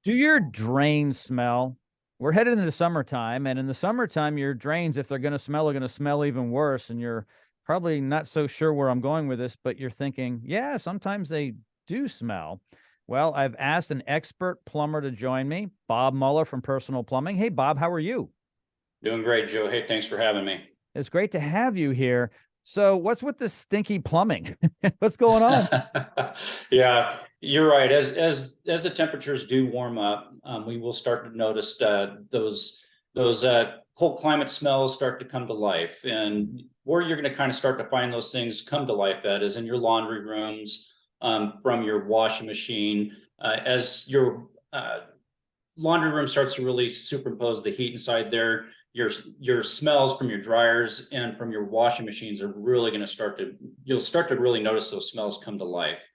Do your drains smell? We're headed into the summertime, and in the summertime, your drains, if they're going to smell, are going to smell even worse. And you're probably not so sure where I'm going with this, but you're thinking, yeah, sometimes they do smell. Well, I've asked an expert plumber to join me, Bob Muller from Personal Plumbing. Hey, Bob, how are you? Doing great, Joe. Hey, thanks for having me. It's great to have you here. So, what's with this stinky plumbing? What's going on? Yeah, you're right. As the temperatures do warm up, we will start to notice those cold climate smells start to come to life. And where you're going to kind of start to find those things come to life at is in your laundry rooms, from your washing machine, as your laundry room starts to really superimpose the heat inside there. Your smells from your dryers and from your washing machines are really going to you'll start to really notice those smells come to life,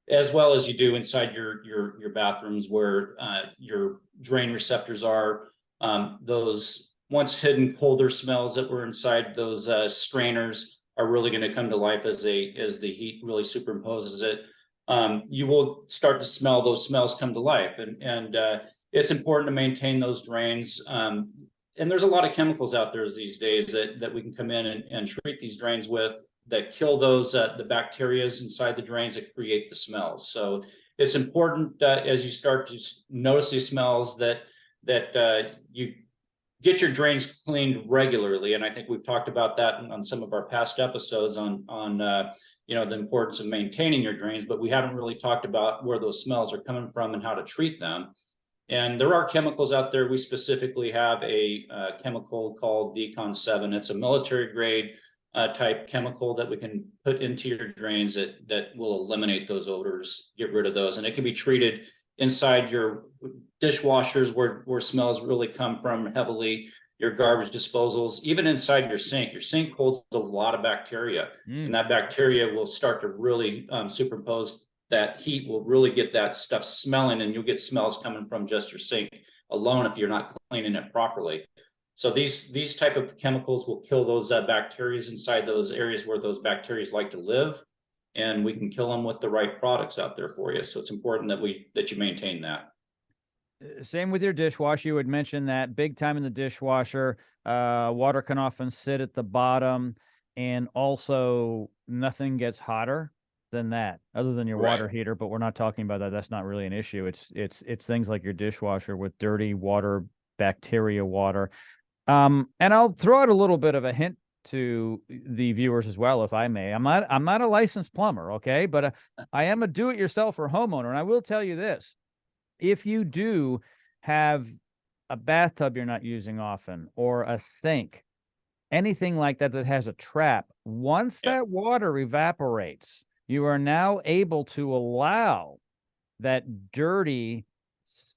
as well as you do inside your bathrooms where your drain receptors are. Those once hidden colder smells that were inside those strainers are really going to come to life as the heat really superimposes it. You will start to smell those smells come to life, and it's important to maintain those drains. And there's a lot of chemicals out there these days that we can come in and treat these drains with that kill those the bacteria inside the drains that create the smells. So it's important as you start to notice these smells that you get your drains cleaned regularly. And I think we've talked about that on some of our past episodes on the importance of maintaining your drains, but we haven't really talked about where those smells are coming from and how to treat them. And there are chemicals out there. We specifically have a chemical called Decon 7. It's a military grade type chemical that we can put into your drains that will eliminate those odors, get rid of those. And it can be treated inside your dishwashers where smells really come from heavily, your garbage disposals, even inside your sink. Your sink holds a lot of bacteria, and that bacteria will start to really superimpose. That heat will really get that stuff smelling, and you'll get smells coming from just your sink alone if you're not cleaning it properly. So these type of chemicals will kill those bacteria inside those areas where those bacteria like to live, and we can kill them with the right products out there for you. So it's important that you maintain that. Same with your dishwasher. You had mentioned that big time in the dishwasher. Water can often sit at the bottom, and also nothing gets hotter than that, other than your water heater. But we're not talking about that. That's not really an issue. It's things like your dishwasher with dirty water, bacteria water. And I'll throw out a little bit of a hint to the viewers as well, if I may. I'm not a licensed plumber, okay, but I am a do-it-yourselfer homeowner, and I will tell you this. If you do have a bathtub you're not using often, or a sink, anything like that that has a trap, once that water evaporates, you are now able to allow that dirty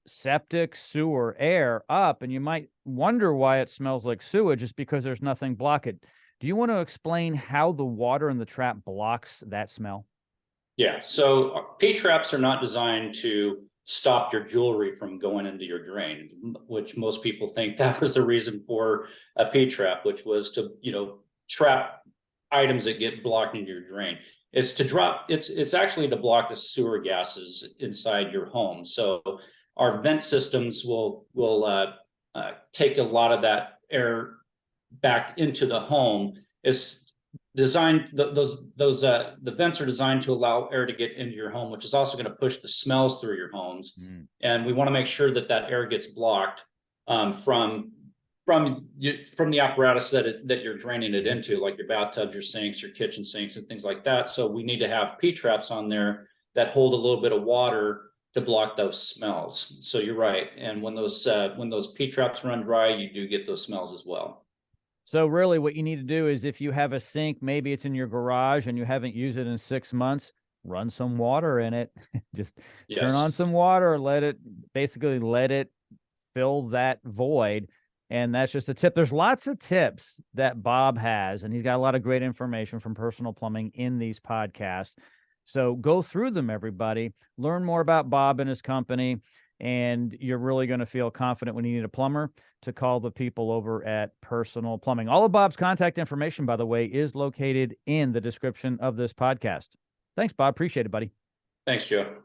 septic sewer air up, and you might wonder why it smells like sewage, just because there's nothing block it. Do you want to explain how the water in the trap blocks that smell? Yeah, so P-traps are not designed to stop your jewelry from going into your drain, which most people think that was the reason for a P-trap, which was to, trap items that get blocked into your drain. It's actually to block the sewer gases inside your home. So our vent systems will take a lot of that air back into the home. It's designed, the vents are designed to allow air to get into your home, which is also going to push the smells through your homes. And we want to make sure that air gets blocked from the apparatus that you're draining it into, like your bathtubs, your sinks, your kitchen sinks, and things like that. So we need to have P-traps on there that hold a little bit of water to block those smells. So you're right. And when those P-traps run dry, you do get those smells as well. So really what you need to do is, if you have a sink, maybe it's in your garage and you haven't used it in 6 months, run some water in it. Just turn on some water, let it fill that void. And that's just a tip. There's lots of tips that Bob has, and he's got a lot of great information from Personal Plumbing in these podcasts. So go through them, everybody. Learn more about Bob and his company, and you're really going to feel confident when you need a plumber to call the people over at Personal Plumbing. All of Bob's contact information, by the way, is located in the description of this podcast. Thanks, Bob. Appreciate it, buddy. Thanks, Joe.